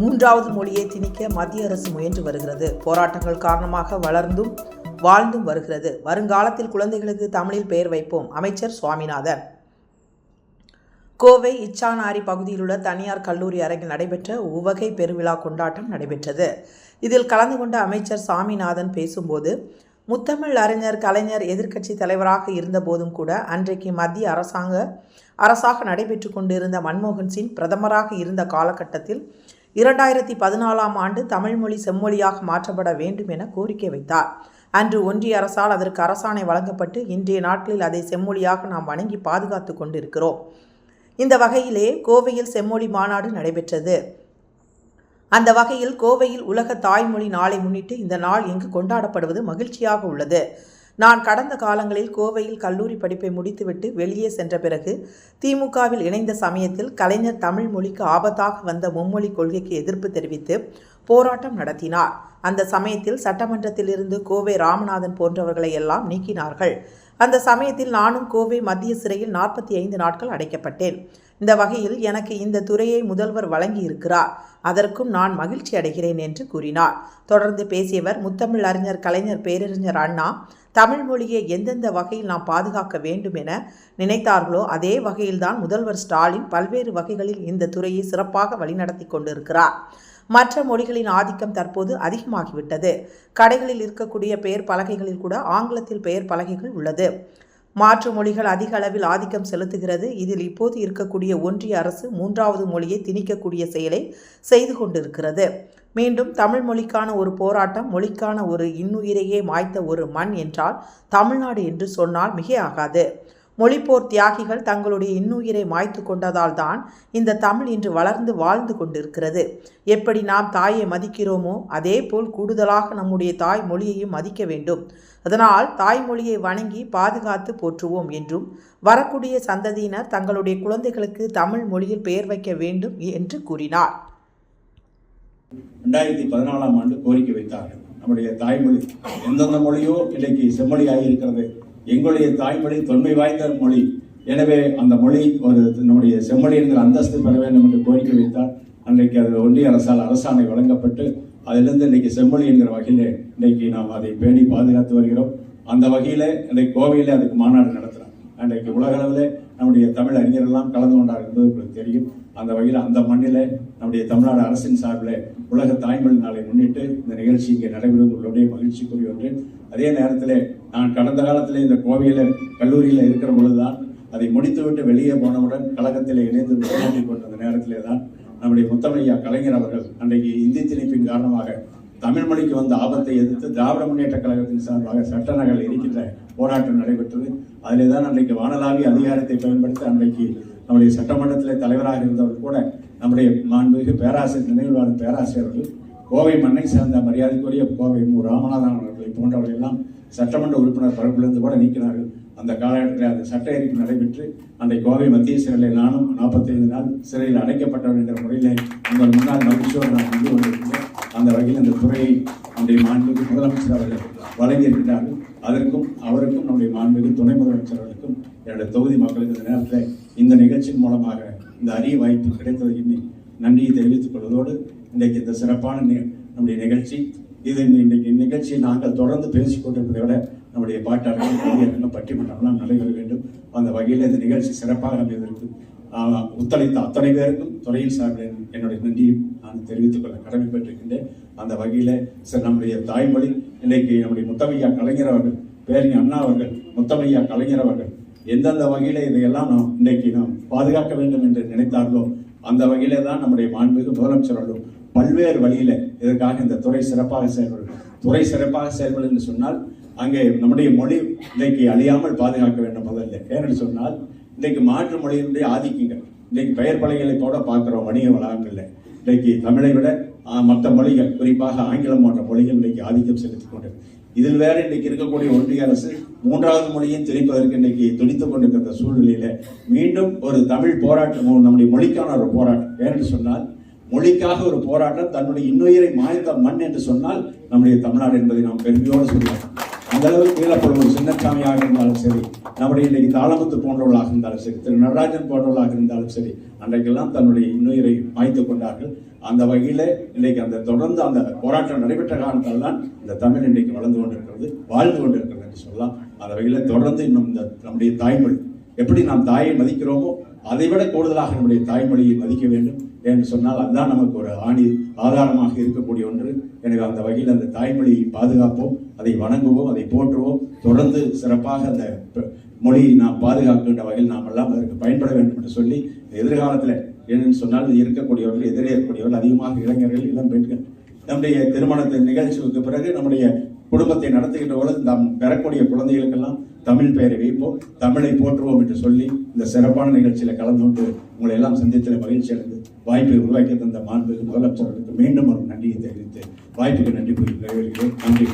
மூன்றாவது மொழியை திணிக்க மத்திய அரசு முயன்று வருகிறது. போராட்டங்கள் காரணமாக வளர்ந்தும் வாழ்ந்தும் வருகிறது. வருங்காலத்தில் குழந்தைகளுக்கு தமிழில் பெயர் வைப்போம். அமைச்சர் சுவாமிநாதன். கோவை இச்சானாரி பகுதியில் உள்ள தனியார் கல்லூரி அரங்கில் நடைபெற்ற உவகை பெருவிழா கொண்டாட்டம் நடைபெற்றது. இதில் கலந்து கொண்ட அமைச்சர் சாமிநாதன் பேசும்போது, முத்தமிழ் அறிஞர் கலைஞர் எதிர்க்கட்சி தலைவராக இருந்த போதும் கூட அன்றைக்கு மத்திய அரசாக நடைபெற்று கொண்டிருந்த மன்மோகன் சிங் பிரதமராக இருந்த காலகட்டத்தில் 2014ஆம் ஆண்டு தமிழ்மொழி செம்மொழியாக மாற்றப்பட வேண்டும் என கோரிக்கை வைத்தார். அன்று ஒன்றிய அரசால் அதற்கு அரசாணை வழங்கப்பட்டு இன்றைய நாட்களில் அதை செம்மொழியாக நாம் வணங்கி பாதுகாத்து கொண்டிருக்கிறோம். இந்த வகையிலே கோவையில் செம்மொழி மாநாடு நடைபெற்றது. அந்த வகையில் கோவையில் உலக தாய்மொழி நாளை முன்னிட்டு இந்த நாள் இங்கு கொண்டாடப்படுவது மகிழ்ச்சியாக உள்ளது. நான் கடந்த காலங்களில் கோவையில் கல்லூரி படிப்பை முடித்துவிட்டு வெளியே சென்ற பிறகு திமுகவில் இணைந்த சமயத்தில் கலைஞர் தமிழ் மொழிக்கு ஆபத்தாக வந்த மும்மொழி கொள்கைக்கு எதிர்ப்பு தெரிவித்து போராட்டம் நடத்தினார். அந்த சமயத்தில் சட்டமன்றத்தில் இருந்து கோவை ராமநாதன் போன்றவர்களை எல்லாம் நீக்கினார்கள். அந்த சமயத்தில் நானும் கோவை மத்திய சிறையில் 45 நாட்கள் அடைக்கப்பட்டேன். இந்த வகையில் எனக்கு இந்த துறையை முதல்வர் வழங்கி இருக்கிறார். அதற்கும் நான் மகிழ்ச்சி அடைகிறேன் என்று கூறினார். தொடர்ந்து பேசியவர், முத்தமிழ் அறிஞர் கலைஞர் பேரறிஞர் அண்ணா தமிழ் மொழியை எந்தெந்த வகையில் நாம் பாதுகாக்க வேண்டும் என நினைத்தார்களோ அதே வகையில்தான் முதல்வர் ஸ்டாலின் பல்வேறு வகைகளில் இந்த துறையை சிறப்பாக வழிநடத்தி கொண்டிருக்கிறார். மற்ற மொழிகளின் ஆதிக்கம் தற்போது அதிகமாகிவிட்டது. கடைகளில் இருக்கக்கூடிய பெயர் பலகைகளில் கூட ஆங்கிலத்தில் பெயர் பலகைகள் உள்ளது. மாற்று மொழிகள் அதிக அளவில் ஆதிக்கம் செலுத்துகிறது. இதில் இப்போது இருக்கக்கூடிய ஒன்றிய அரசு மூன்றாவது மொழியை திணிக்கக்கூடிய செயலை செய்து கொண்டிருக்கிறது. மீண்டும் தமிழ் மொழிக்கான ஒரு போராட்டம், மொழிக்கான ஒரு இன்னுயிரையே மாய்த்த ஒரு மண் என்றால் தமிழ்நாடு என்று சொன்னால் மிக ஆகாது. மொழிப்போர் தியாகிகள் தங்களுடைய இன்னுயிரை மாய்த்து கொண்டதால் தான் இந்த தமிழ் இன்று வளர்ந்து வாழ்ந்து கொண்டிருக்கிறது. எப்படி நாம் தாயை மதிக்கிறோமோ அதே போல் கூடுதலாக நம்முடைய தாய் மொழியையும் மதிக்க வேண்டும். அதனால் தாய்மொழியை வணங்கி பாதுகாத்து போற்றுவோம் என்றும் வரக்கூடிய சந்ததியினர் தங்களுடைய குழந்தைகளுக்கு தமிழ் மொழியில் பெயர் வைக்க வேண்டும் என்று கூறினார். 2014ஆம் ஆண்டு கோரிக்கை வைத்தார்கள். நம்முடைய தாய்மொழி எந்தெந்த மொழியோ இன்றைக்கு செம்மொழியாக இருக்கிறது. எங்களுடைய தாய்மொழி தொன்மை வாய்ந்த மொழி. எனவே அந்த மொழி நம்முடைய செம்மொழி என்கிற அந்தஸ்து பெற வேண்டும் என்று கோரிக்கை வைத்தார். அன்றைக்கு அது ஒன்றிய அரசால் அரசாணை வழங்கப்பட்டு அதிலிருந்து இன்றைக்கு செம்மொழி என்கிற வகையிலே இன்றைக்கு நாம் அதை பேணி பாதுகாத்து வருகிறோம். அந்த வகையிலே இன்றைக்கு கோவையிலே அதுக்கு மாநாடு நடத்துகிறோம். அன்றைக்கு உலக அளவில் நம்முடைய தமிழ் அறிஞரெல்லாம் கலந்து கொண்டார் என்பது உங்களுக்கு தெரியும். அந்த வகையில் அந்த மண்ணிலே நம்முடைய தமிழ்நாடு அரசின் சார்பில் உலக தாய்மொழி நாளை முன்னிட்டு இந்த நிகழ்ச்சி இங்கே நடைபெறுவது உள்ளுடைய மகிழ்ச்சிக்குரிய ஒன்று. அதே நேரத்தில் நான் கடந்த காலத்தில் இந்த கோவையில் கல்லூரியில் இருக்கிற பொழுதுதான் அதை முடித்துவிட்டு வெளியே போனவுடன் கழகத்தில் இணைந்து விளையாடி கொண்ட நேரத்திலே தான் நம்முடைய முத்தமையா கலைஞர் அவர்கள் அன்றைக்கு இந்தி திணிப்பின் காரணமாக தமிழ் மொழிக்கு வந்த ஆபத்தை எதிர்த்து திராவிட முன்னேற்ற கழகத்தின் சார்பாக சட்ட நகல் இருக்கின்ற போராட்டம் நடைபெற்றது. அதிலே தான் அன்றைக்கு வானளாவிய அதிகாரத்தை பயன்படுத்தி அன்றைக்கு நம்முடைய சட்டமன்றத்திலே தலைவராக இருந்தவர் கூட நம்முடைய மாண்புமிகு பேராசிரியர் நினைவுவாளர் பேராசிரியர்கள் கோவை மண்ணை சேர்ந்த மரியாதைக்குரிய கோவை ராமநாதன் அவர்களை போன்றவர்கள் எல்லாம் சட்டமன்ற உறுப்பினர் பரப்பிலிருந்து கூட நீக்கினார்கள். அந்த காலகட்டத்தில் அந்த சட்ட எரிப்பு நடைபெற்று அன்றைக்கு கோவை மத்திய சிறையில் நானும் 45 நாள் சிறையில் அடைக்கப்பட்டவர் என்ற முறையில் உங்கள் முன்னாள் மகிழ்ச்சியோடு நான் வந்து கொண்டிருக்கிறேன். அந்த வகையில் அந்த துறையை நம்முடைய மாண்புமிகு முதலமைச்சர் அவர்கள் வழங்கியிருக்கிறார்கள். அதற்கும் அவருக்கும் நம்முடைய மாண்புமிகு துணை முதலமைச்சர் அவர்களுக்கும் என்னுடைய தொகுதி மக்களுக்கு இந்த நேரத்தில் இந்த நிகழ்ச்சியின் மூலமாக இந்த அரிய வாய்ப்பு கிடைத்ததை நன்றியை தெரிவித்துக் கொள்வதோடு இன்றைக்கு இந்த சிறப்பான நம்முடைய நிகழ்ச்சி இன்றைக்கு நிகழ்ச்சியை நாங்கள் தொடர்ந்து பேசிக் கொண்டிருப்பதை விட நம்முடைய பாட்டாளர்கள் பட்டிமன்றம்லாம் நடைபெற வேண்டும். அந்த வகையில் இந்த நிகழ்ச்சி சிறப்பாக அமைவதற்கு ஒத்துழைத்த அத்தனை பேருக்கும் துறையின் சார்பில் என்னுடைய நன்றியை நான் தெரிவித்துக் கொள்ள கடமைப்பட்டிருக்கின்றேன். அந்த வகையில் நம்முடைய தாய்மொழி இன்றைக்கு நம்முடைய முத்தமையா கலைஞர் அவர்கள், பேரறிஞர் அண்ணா அவர்கள், முத்தமையா கலைஞர் அவர்கள் எந்தெந்த வகையில இதையெல்லாம் இன்றைக்கு நாம் பாதுகாக்க வேண்டும் என்று நினைத்தார்களோ அந்த வகையிலே தான் நம்முடைய மாண்புமிகு முதலமைச்சர் அவர்களும் பல்வேறு வழியில இதற்காக இந்த துறை சிறப்பாக செயல்படும். துறை சிறப்பாக செயல்படும் என்று சொன்னால் அங்கே நம்முடைய மொழி இன்றைக்கு அழியாமல் பாதுகாக்க வேண்டும். முதல்ல ஏன்னு சொன்னால் இன்றைக்கு மாற்று மொழியினுடைய ஆதிக்கங்கள் இன்றைக்கு பெயர் பலகைகளை போட பார்க்கிறோம் வணிக வளாகங்களில். இன்றைக்கு தமிழை விட மற்ற மொழிகள், குறிப்பாக ஆங்கிலம் போன்ற மொழிகள் இன்றைக்கு ஆதிக்கம் செலுத்திக் கொண்டு இதில் வேற இன்றைக்கு இருக்கக்கூடிய ஒன்றிய அரசு மூன்றாவது மொழியும் திணிப்பதற்கு இன்றைக்கு துடித்துக் கொண்டிருக்கிற சூழ்நிலையில மீண்டும் ஒரு தமிழ் போராட்டம், நம்முடைய மொழிக்கான ஒரு போராட்டம். ஏன்னு சொன்னால் மொழிக்காக ஒரு போராட்டம், தன்னுடைய இன்னுயிரை மாய்ந்த மண் என்று சொன்னால் நம்முடைய தமிழ்நாடு என்பதை நாம் பெருமையோடு சொல்லலாம். அந்த அளவுக்கு ஈழப்படும் ஒரு சின்னசாமியாக இருந்தாலும் சரி, நம்முடைய இன்றைக்கு தாளமுத்து போன்றவர்களாக இருந்தாலும் சரி, திரு நடராஜன் போன்றவர்களாக இருந்தாலும் சரி, அன்றைக்கெல்லாம் தன்னுடைய இன்னுயிரை மாய்த்து கொண்டார்கள். அந்த வகையில இன்றைக்கு அந்த தொடர்ந்து அந்த போராட்டம் நடைபெற்ற காரணத்தால் தான் இந்த தமிழ் இன்றைக்கு வளர்ந்து கொண்டிருக்கிறது, வாழ்ந்து கொண்டிருக்கிறது என்று சொல்லலாம். அந்த வகையில தொடர்ந்து இன்னும் இந்த நம்முடைய தாய்மொழி எப்படி நாம் தாயை மதிக்கிறோமோ அதை விட கூடுதலாக நம்முடைய தாய்மொழியை மதிக்க வேண்டும் என்று சொன்னால் அதுதான் நமக்கு ஒரு ஆதாரமாக இருக்கக்கூடிய ஒன்று. எனவே அந்த வகையில் அந்த தாய்மொழியை பாதுகாப்போம், அதை வணங்குவோம், அதை போற்றுவோம். தொடர்ந்து சிறப்பாக அந்த மொழியை நாம் பாதுகாக்கின்ற வகையில் நாம் எல்லாம் அதற்கு பயன்பட வேண்டும் என்று சொல்லி எதிர்காலத்தில் என்னன்னு சொன்னால் இருக்கக்கூடியவர்கள், எதிரே இருக்கக்கூடியவர்கள் அதிகமாக இளைஞர்கள், இளம் பெண்கள் நம்முடைய திருமணத்தின் நிகழ்ச்சிக்கு பிறகு நம்முடைய குடும்பத்தை நடத்துகின்ற பொழுது நாம் பெறக்கூடிய குழந்தைகளுக்கெல்லாம் தமிழ் பெயரை வைப்போம், தமிழை போற்றுவோம் என்று சொல்லி இந்த சிறப்பான நிகழ்ச்சியில கலந்து கொண்டு உங்களை எல்லாம் சந்தித்ததில் மகிழ்ச்சி அடைந்து வாய்ப்பை உருவாக்கி தந்த மாண்புமிகு முதலமைச்சர்களுக்கு மீண்டும் ஒரு நன்றியை தெரிவித்து வாய்ப்புக்கு நன்றி கூறி நிறைவேறுகிறேன். நன்றி.